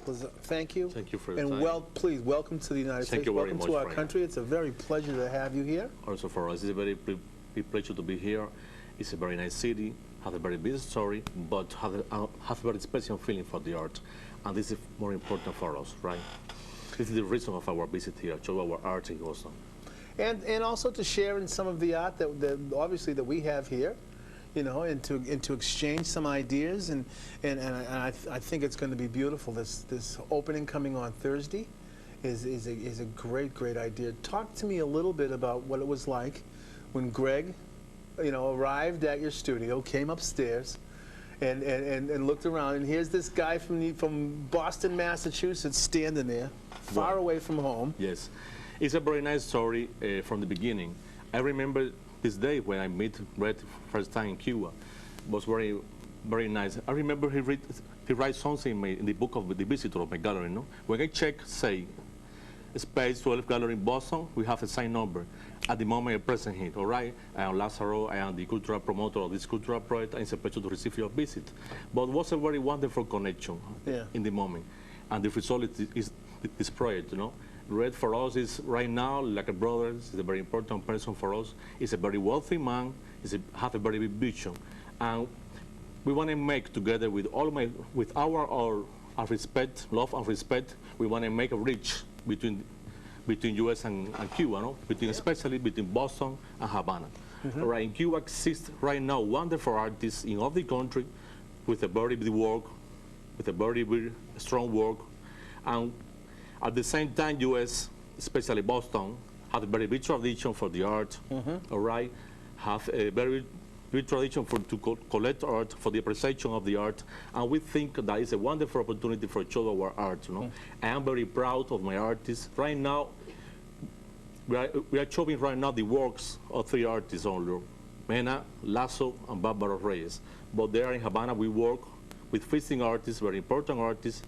Thank you. Thank you for your and time. please, welcome to the United Thank States. you very Welcome much, to our Frank. country. It's a very pleasure to have you here. Also for us, it's a very big pleasure to be here. It's a very nice city, have a very busy story, but have a very special feeling for the art. And this is more important for us, right? This is the reason of our visit here, show our art in Boston. And also to share in some of the art that obviously that we have here, you know, and to exchange some ideas, and I think it's going to be beautiful. This opening coming on Thursday is a great idea. Talk to me a little bit about what it was like when Greg, you know, arrived at your studio, came upstairs, and looked around, and here's this guy from Boston, Massachusetts, standing there, far away from home. Yes, it's a very nice story from the beginning. I remember this day when I met Red first time in Cuba. It was very nice. I remember he writes something in the book of the visitor of my gallery. No, when I check, say, space 12 gallery in Boston, we have a sign number. At the moment I present here, all right? I am Lazaro, I am the cultural promoter of this cultural project, and it's a pleasure to receive your visit. But it was a very wonderful connection in the moment. And the result is this project, you know? Red for us is right now like a brother. He's a very important person for us. He's a very wealthy man. He has a very big vision, and we want to make together with our respect, love and respect. We want to make a bridge between U.S. and Cuba, no? Especially between Boston and Havana. Right, in Cuba exists right now wonderful artists in all the country with a very big work, with a very strong work, and at the same time, U.S., especially Boston, have a very big tradition for the art, all right? Have a very big tradition to collect art, for the appreciation of the art, and we think that is a wonderful opportunity for show our art, you know? I am very proud of my artists. Right now, we are showing right now the works of 3 artists only, Mena, Lasso, and Barbara Reyes. But there in Havana, we work with visiting artists, very important artists,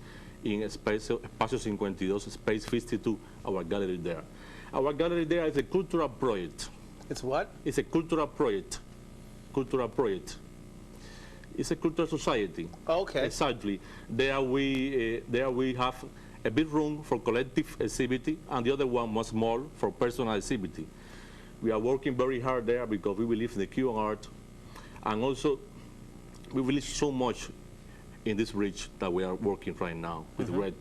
in Espacio 52, Space 52, our gallery there. Our gallery there is a cultural project. It's what? It's a cultural project. Cultural project. It's a cultural society. Okay. Exactly. There we have a big room for collective exhibit, and the other one was small for personal exhibit. We are working very hard there because we believe in the Cuban art, and also we believe so much in this bridge that we are working right now with Red.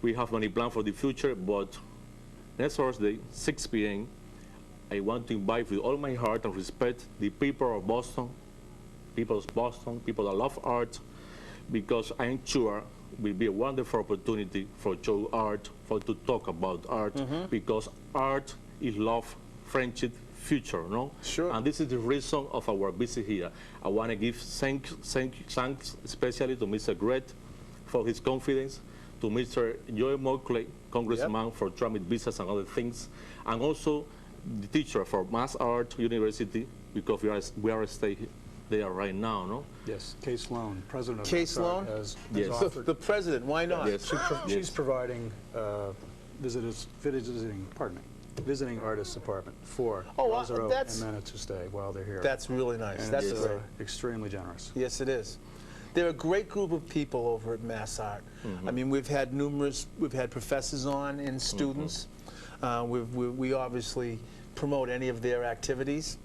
We have many plans for the future, but next Thursday, 6 p.m., I want to invite with all my heart and respect the people of Boston, people that love art, because I'm sure it will be a wonderful opportunity for show art, to talk about art, because art is love, friendship, future, no? Sure. And this is the reason of our visit here. I want to give thanks especially to Mr. Gret for his confidence, to Mr. Joe Moakley, Congressman, for Tramit visas and other things, and also the teacher for Mass Art University, because we are staying there right now, no? Yes, Kay Sloan, president Kay of Sloan? has Yes. offered. The president, why not? Yes. She's providing visiting artists apartment for Lazaro and Mena to stay while they're here. That's really nice. And That's it's, great. extremely generous. Yes, it is. They're a great group of people over at Mass Art. I mean, we've had professors on and students. We obviously promote any of their activities.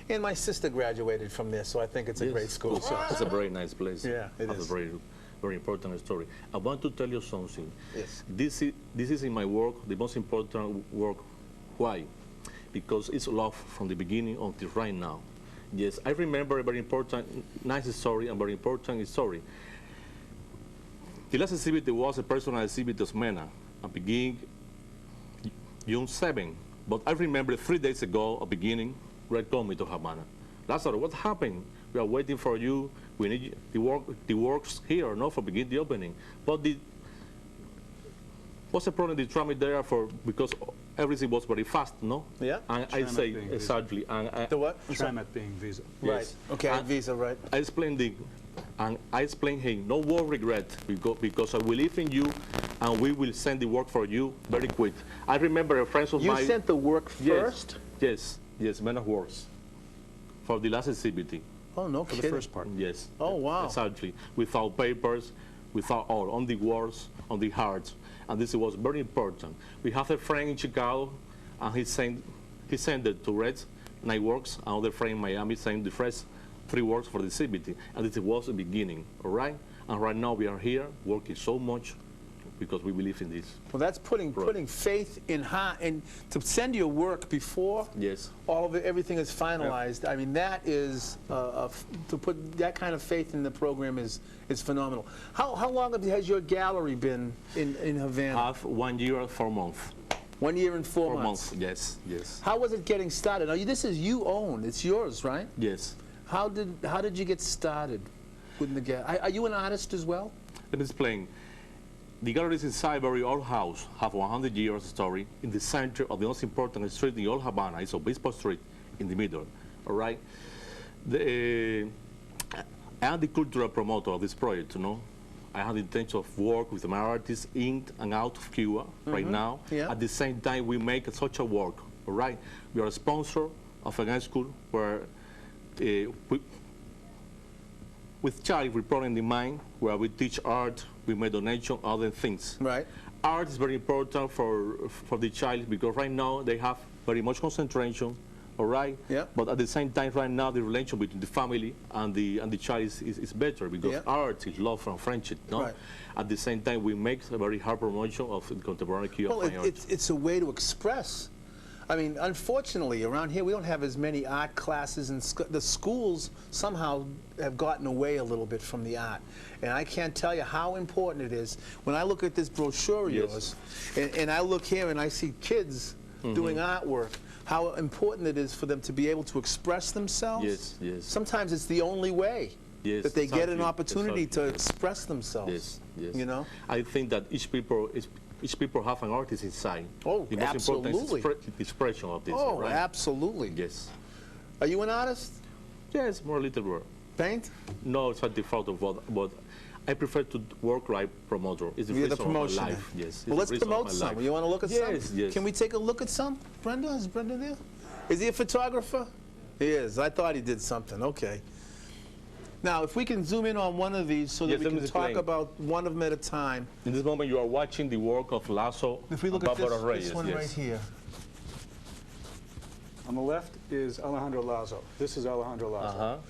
And my sister graduated from there, so I think it's a great school. It's a very nice place. Yeah, it is. It's a very important story. I want to tell you something. Yes. This is in my work, the most important work. Why? Because it's love from the beginning until right now. Yes, I remember a very important, nice story and very important story. The last exhibit was a personal exhibit of Mena, at beginning June 7. But I remember 3 days ago, at beginning, Red called me to Havana. Lazaro, what happened? We are waiting for you. We need the works here, no, for begin the opening. But what's the problem? The tram is there because everything was very fast, no? Yeah. And I say exactly. And The what? Tramet being Visa. Right. Yes. Okay, And Visa, right. I explained him, no more regret, because I believe in you, and we will send the work for you very quick. I remember a friend of mine. You sent the work first? Yes, Men of Works, for the last exhibit. Oh, no For the kidding. first part. Yes. Oh, wow. Exactly. Without papers, without all, on the words, on the hearts. And this was very important. We have a friend in Chicago, and he sent it to read 9 works. Another friend in Miami sent the first 3 works for the CBT. And this was the beginning, all right? And right now we are here working so much because we believe in this. Well, that's putting faith in heart, and to send your work before all of it, everything is finalized. I mean, that is to put that kind of faith in the program is phenomenal. How long has your gallery been in Havana? I have 1 year and 4 months. 1 year and 4 months. 4 months. Yes, yes. How was it getting started? Now, this is you own. It's yours, right? Yes. How did you get started with the gallery? Are you an artist as well? Let me explain. The gallery is inside a very old house, have 100 years story, in the center of the most important street in all Havana. It's Obispo Street, in the middle, all right? I am the cultural promoter of this project, you know. I have the intention of work with my artists in and out of Cuba right now. Yeah. At the same time, we make such a work, all right? We are a sponsor of a school where with child reporting in mind, where we teach art, we make donation, other things. Right. Art is very important for the child because right now they have very much concentration, all right? Yeah. But at the same time, right now, the relation between the family and the child is better because art is love and friendship, no? Right. At the same time, we make a very hard promotion of contemporary Cuban fine art. It's a way to express. I mean, unfortunately, around here, we don't have as many art classes, and the schools somehow have gotten away a little bit from the art. And I can't tell you how important it is. When I look at this brochure of yours, and I look here and I see kids doing artwork, how important it is for them to be able to express themselves. Yes, yes. Sometimes it's the only way that they get an opportunity to express themselves. Yes, yes. You know? I think that each people have an artist inside. Oh, the most absolutely. important is the expression of this. Oh, right? absolutely. Yes. Are you an artist? Yes, more little work. Paint? No, it's not the fault of what, but I prefer to work like promoter. It's the reason of my life. Yes. Well, let's promote some. You want to look at some? Yes, yes. Can we take a look at some? Brenda? Is Brenda there? Is he a photographer? He is. I thought he did something. Okay. Now, if we can zoom in on one of these so that we can talk about one of them at a time. In this moment, you are watching the work of Lazo and Barbara Reyes. This one right here. On the left is Alejandro Lazo. This is Alejandro Lazo.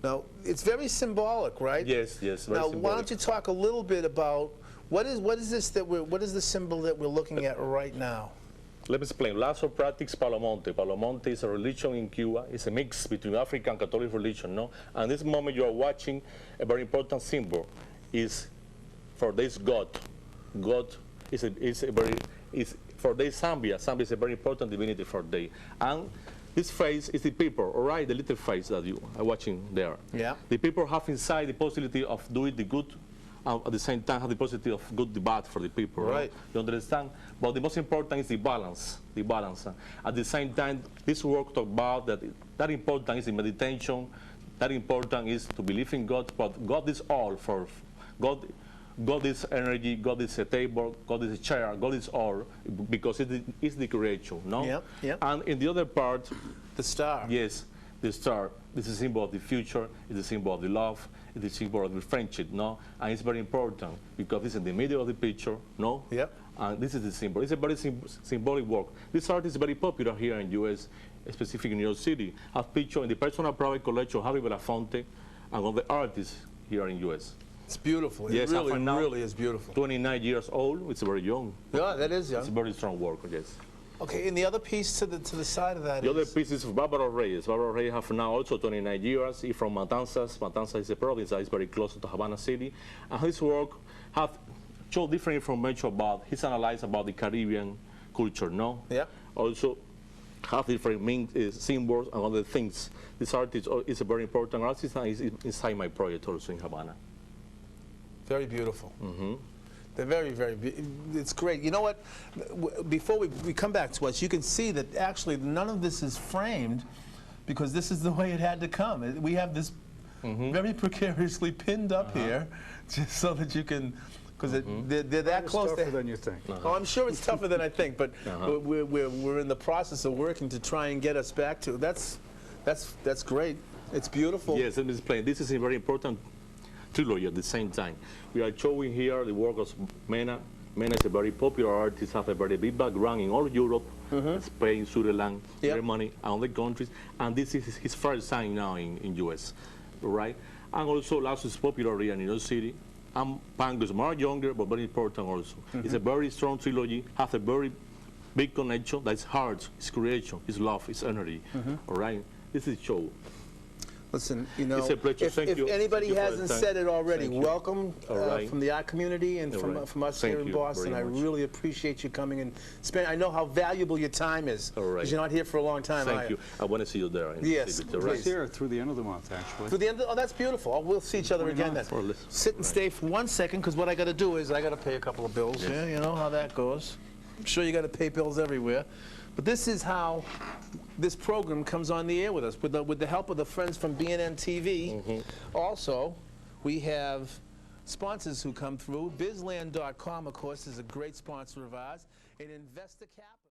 Now, it's very symbolic, right? Yes, yes. Very symbolic. Why don't you talk a little bit about what is the symbol that we're looking at right now? Let me explain. Lazo practices Palo Monte. Palo Monte is a religion in Cuba. It's a mix between African and Catholic religion, no? And this moment you are watching a very important symbol. Is for this God. God is for this Zambia. Zambia is a very important divinity for they. And this face is the people, all right? The little face that you are watching there. Yeah. The people have inside the possibility of doing the good, at the same time have the possibility of good the bad for the people. Right. You understand? But the most important is the balance. The balance. At the same time, this work talk about that important is the meditation. That important is to believe in God. But God is all for God. God is energy. God is a table. God is a chair. God is all because it is the creation. No. Yep. Yep. And in the other part, the star. Yes, the star. This is a symbol of the future. It's a symbol of the love. It's a symbol of the friendship. No. And it's very important because it's in the middle of the picture. No. Yep. And this is the symbol. It's a very symbolic work. This art is very popular here in U.S., specifically in New York City. Have picture in the personal private collection of Harry Belafonte and of the artists here in U.S. It's beautiful. Yes, it really is beautiful. 29 years old. It's very young. Yeah, that is young. It's a very strong work. Yes. Okay, and the other piece to the side of that the other piece is Barbara Reyes. Barbara Reyes have now also 29 years. He's from Matanzas. Matanzas is a province that is very close to Havana City. And his work have shown different information about, he's analyzed about the Caribbean culture, no? Yeah. Also have different symbols and other things. This artist is a very important artist and is inside my project also in Havana. Very beautiful. They're very, very, it's great. You know what, before we come back to us, you can see that actually none of this is framed because this is the way it had to come. We have this very precariously pinned up here just so that you can, because they're that close. It's tougher than you think. Oh, I'm sure it's tougher than I think, but we're in the process of working to try and get us back to, that's That's great. It's beautiful. Yes, I'm explaining. This is a very important trilogy at the same time. We are showing here the work of Mena. Mena is a very popular artist, has a very big background in all Europe, Spain, Switzerland, Germany, and other countries. And this is his first time now in US, right? And also Lazos is popular here in New York City. And Pango is more younger, but very important also. It's a very strong trilogy, has a very big connection. That's heart, it's creation, it's love, it's energy, all right? This is show. Listen, you know, It's a pleasure. if Thank you. anybody Thank you hasn't said it already, welcome right. from the art community and from us here in Boston. I really appreciate you coming and spending. I know how valuable your time is because you're not here for a long time. Thank you. I want to see you there. Yes, we're here through the end of the month, actually. Through the end. Oh, that's beautiful. Oh, we'll see each other again then. Sit and stay for 1 second, because what I got to do is I got to pay a couple of bills. Yeah, you know how that goes. I'm sure you got to pay bills everywhere. But this is how this program comes on the air with us, with the help of the friends from BNN TV. Also, we have sponsors who come through. Bizland.com, of course, is a great sponsor of ours. And Investor Capital.